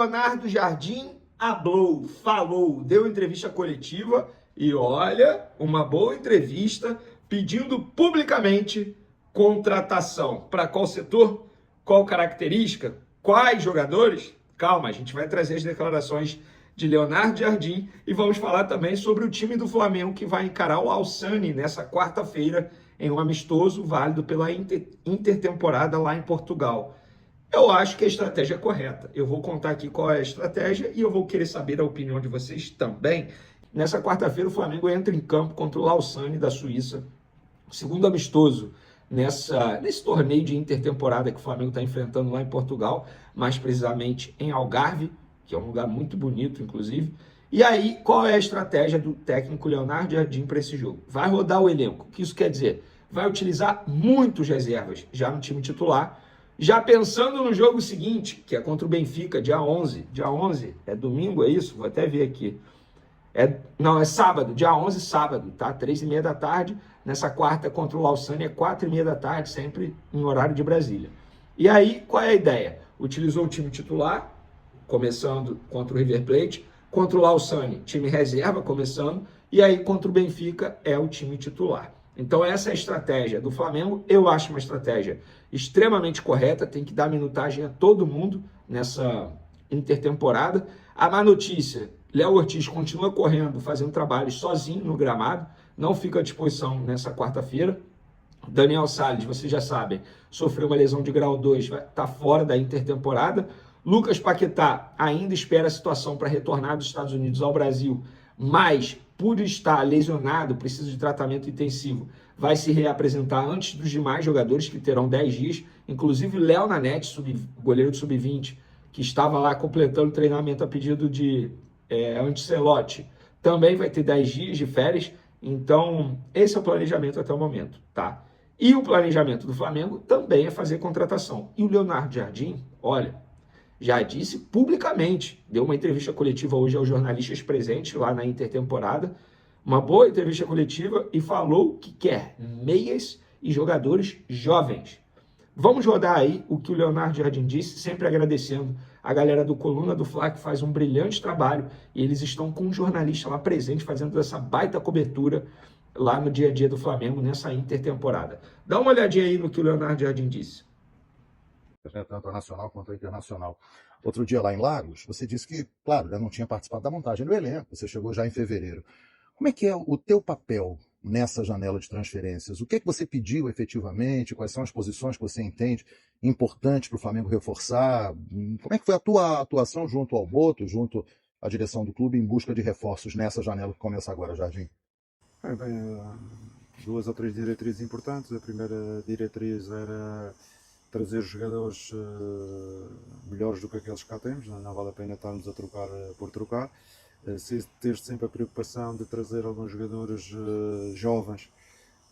Leonardo Jardim falou, deu entrevista coletiva e olha, uma boa entrevista pedindo publicamente contratação. Para qual setor? Qual característica? Quais jogadores? Calma, a gente vai trazer as declarações de Leonardo Jardim e vamos falar também sobre o time do Flamengo que vai encarar o Alçane nessa quarta-feira em um amistoso válido pela intertemporada lá em Portugal. Eu acho que a estratégia é correta. Eu vou contar aqui qual é a estratégia e eu vou querer saber a opinião de vocês também. Nessa quarta-feira, o Flamengo entra em campo contra o Lausanne da Suíça, segundo amistoso nesse torneio de intertemporada que o Flamengo está enfrentando lá em Portugal, mais precisamente em Algarve, que é um lugar muito bonito, inclusive. E aí, qual é a estratégia do técnico Leonardo Jardim para esse jogo? Vai rodar o elenco. O que isso quer dizer? Vai utilizar muitos reservas já no time titular, já pensando no jogo seguinte, que é contra o Benfica, dia 11. Dia 11 é domingo, é isso? Vou até ver aqui. Não, é sábado, dia 11, sábado, tá? 3h30 da tarde. Nessa quarta contra o Lausanne é 4h30 da tarde, sempre em horário de Brasília. E aí, qual é a ideia? Utilizou o time titular, começando contra o River Plate, contra o Lausanne, time reserva, começando, e aí contra o Benfica é o time titular. Então essa é a estratégia do Flamengo, eu acho uma estratégia extremamente correta, tem que dar minutagem a todo mundo nessa intertemporada. A má notícia, Léo Ortiz continua correndo, fazendo trabalhos sozinho no gramado, não fica à disposição nessa quarta-feira. Daniel Salles, vocês já sabem, sofreu uma lesão de grau 2, está fora da intertemporada. Lucas Paquetá ainda espera a situação para retornar dos Estados Unidos ao Brasil, mas por estar lesionado, precisa de tratamento intensivo, vai se reapresentar antes dos demais jogadores que terão 10 dias, inclusive Léo Nanete, goleiro de sub-20, que estava lá completando o treinamento a pedido de Ancelotti, também vai ter 10 dias de férias. Então, esse é o planejamento até o momento, tá? E o planejamento do Flamengo também é fazer contratação. E o Leonardo Jardim, olha, já disse publicamente, deu uma entrevista coletiva hoje aos jornalistas presentes lá na intertemporada, uma boa entrevista coletiva, e falou que quer meias e jogadores jovens. Vamos rodar aí o que o Leonardo Jardim disse, sempre agradecendo a galera do Coluna do Fla, que faz um brilhante trabalho, e eles estão com um jornalista lá presente, fazendo essa baita cobertura lá no dia a dia do Flamengo, nessa intertemporada. Dá uma olhadinha aí no que o Leonardo Jardim disse. Tanto a nacional quanto a internacional. Outro dia lá em Lagos, você disse que, claro, já não tinha participado da montagem do elenco, você chegou já em fevereiro. Como é que é o teu papel nessa janela de transferências? O que é que você pediu efetivamente? Quais são as posições que você entende importantes para o Flamengo reforçar? Como é que foi a tua atuação junto ao Boto, junto à direção do clube, em busca de reforços nessa janela que começa agora, Jardim? Duas ou três diretrizes importantes. A primeira diretriz era trazer jogadores melhores do que aqueles que cá temos, não vale a pena estarmos a trocar por trocar. Ter sempre a preocupação de trazer alguns jogadores jovens,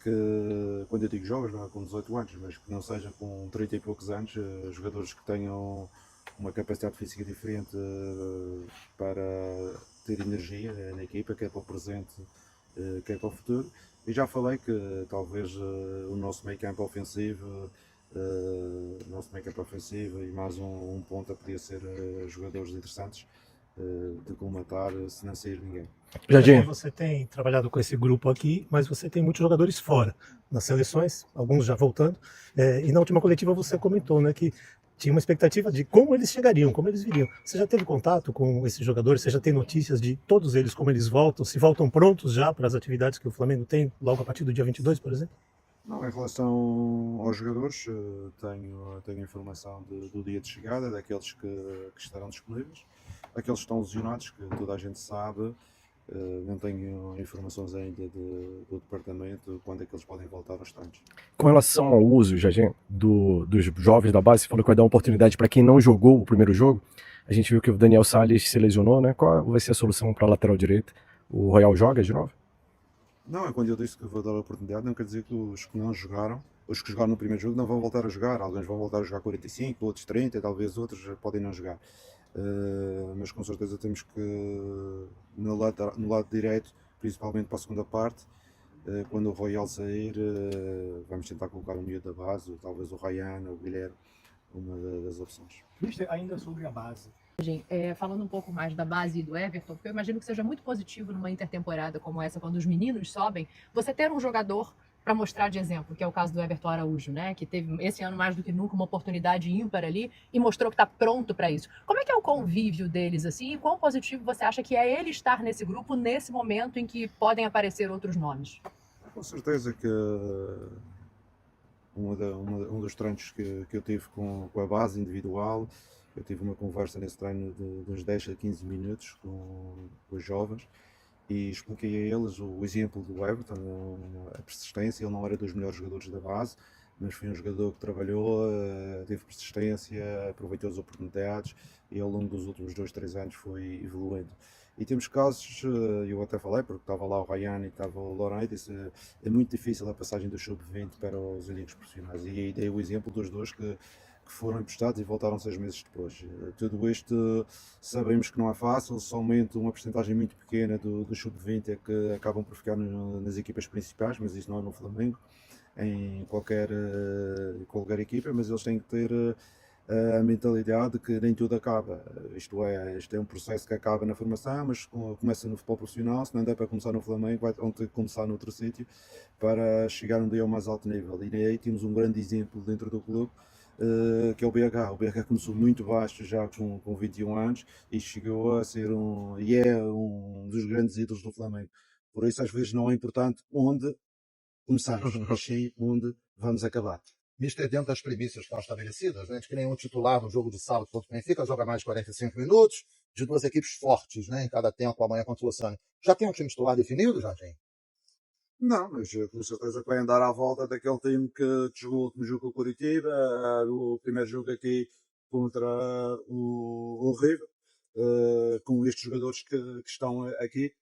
que, quando eu digo jovens, não é com 18 anos, mas que não sejam com 30 e poucos anos, jogadores que tenham uma capacidade física diferente para ter energia na equipa, quer para o presente, quer para o futuro. E já falei que talvez o nosso meio campo ofensivo, e mais um ponta podia ser jogadores interessantes de colmatar se não sair ninguém. Jardim, você tem trabalhado com esse grupo aqui, mas você tem muitos jogadores fora, nas seleções, alguns já voltando, e na última coletiva você comentou, né, que tinha uma expectativa de como eles chegariam, como eles viriam. Você já teve contato com esses jogadores? Você já tem notícias de todos eles, como eles voltam? Se voltam prontos já para as atividades que o Flamengo tem logo a partir do dia 22, por exemplo? Não, em relação aos jogadores, tenho informação do dia de chegada, daqueles que estarão disponíveis. Aqueles que estão lesionados, que toda a gente sabe, não tenho informações ainda do departamento quando é que eles podem voltar aos treinos. Com relação ao uso, Jardim, dos jovens da base, você falou que vai dar uma oportunidade para quem não jogou o primeiro jogo. A gente viu que o Daniel Salles se lesionou, né? Qual vai ser a solução para a lateral direita? O Royal joga de novo? Não, é quando eu disse que vou dar a oportunidade, não quer dizer que os que não jogaram, os que jogaram no primeiro jogo não vão voltar a jogar. Alguns vão voltar a jogar 45, outros 30, talvez outros podem não jogar. Mas com certeza temos que, no lado direito, principalmente para a segunda parte, quando o Royal sair, vamos tentar colocar o miúdo da base, ou talvez o Ryan ou o Guilherme, uma das opções. Mister, ainda sobre a base, Falando um pouco mais da base do Everton, porque eu imagino que seja muito positivo numa intertemporada como essa, quando os meninos sobem, você ter um jogador para mostrar de exemplo, que é o caso do Everton Araújo, né? Que teve esse ano mais do que nunca uma oportunidade ímpar ali e mostrou que está pronto para isso. Como é que é o convívio deles assim? E quão positivo você acha que é ele estar nesse grupo nesse momento em que podem aparecer outros nomes? Com certeza que um dos treinos que eu tive com a base individual, eu tive uma conversa nesse treino de uns 10 a 15 minutos com os jovens e expliquei a eles o exemplo do Everton, a persistência. Ele não era dos melhores jogadores da base, mas foi um jogador que trabalhou, teve persistência, aproveitou as oportunidades e ao longo dos últimos 2, 3 anos foi evoluindo. E temos casos, eu até falei, porque estava lá o Ryan e estava o Laurent, e disse, é muito difícil a passagem do sub-20 para os elencos profissionais. E aí dei o exemplo dos dois que foram emprestados e voltaram 6 meses depois. Tudo isto sabemos que não é fácil, somente uma porcentagem muito pequena do sub-20 é que acabam por ficar nas equipas principais, mas isso não é no Flamengo, em qualquer equipa, mas eles têm que ter a mentalidade de que nem tudo acaba. Isto é um processo que acaba na formação, mas começa no futebol profissional. Se não der para começar no Flamengo, vão ter que começar noutro sítio para chegar um dia ao mais alto nível. E aí temos um grande exemplo dentro do clube, que é o BH. O BH começou muito baixo já com 21 anos e chegou a ser um dos grandes ídolos do Flamengo. Por isso às vezes não é importante onde começamos, mas sim onde vamos acabar. Mister, dentro das premissas que estão estabelecidas, né? A gente que nem um titular no jogo de sábado contra o Benfica, joga mais de 45 minutos, de duas equipes fortes, né? Em cada tempo, amanhã contra o Luciano. Já tem um time titular definido, Jardim? Não, mas com certeza que vai andar à volta daquele time que jogou o último jogo com o Curitiba, o primeiro jogo aqui contra o River, com estes jogadores que estão aqui.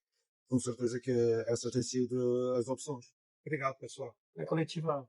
Com certeza que essas têm sido as opções. Obrigado, pessoal. É coletiva.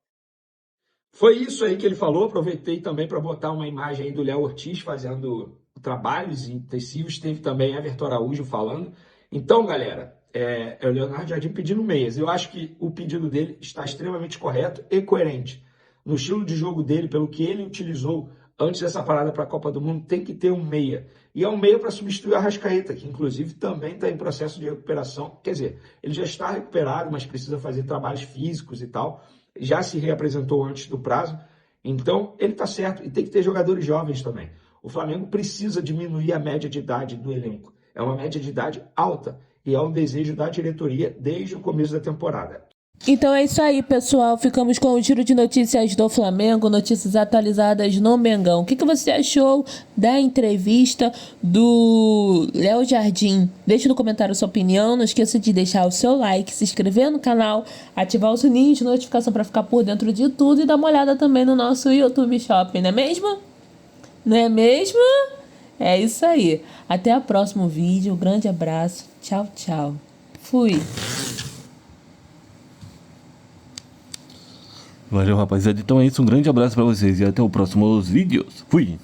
Foi isso aí que ele falou. Aproveitei também para botar uma imagem aí do Léo Ortiz fazendo trabalhos intensivos. Teve também Everton Araújo falando. Então, galera, é o Leonardo Jardim pedindo meias. Eu acho que o pedido dele está extremamente correto e coerente. No estilo de jogo dele, pelo que ele utilizou antes dessa parada para a Copa do Mundo, tem que ter um meia. E é um meia para substituir o Arrascaeta, que inclusive também está em processo de recuperação. Quer dizer, ele já está recuperado, mas precisa fazer trabalhos físicos e tal. Já se reapresentou antes do prazo, então ele está certo. E tem que ter jogadores jovens também. O Flamengo precisa diminuir a média de idade do elenco. É uma média de idade alta e é um desejo da diretoria desde o começo da temporada. Então é isso aí, pessoal. Ficamos com o giro de notícias do Flamengo, notícias atualizadas no Mengão. O que você achou da entrevista do Léo Jardim? Deixe no comentário a sua opinião. Não esqueça de deixar o seu like, se inscrever no canal, ativar o sininho de notificação para ficar por dentro de tudo e dar uma olhada também no nosso YouTube Shopping, não é mesmo? Não é mesmo? É isso aí. Até o próximo vídeo. Um grande abraço. Tchau, tchau. Fui. Valeu, rapaziada. Então é isso. Um grande abraço pra vocês e até o próximo vídeos. Fui!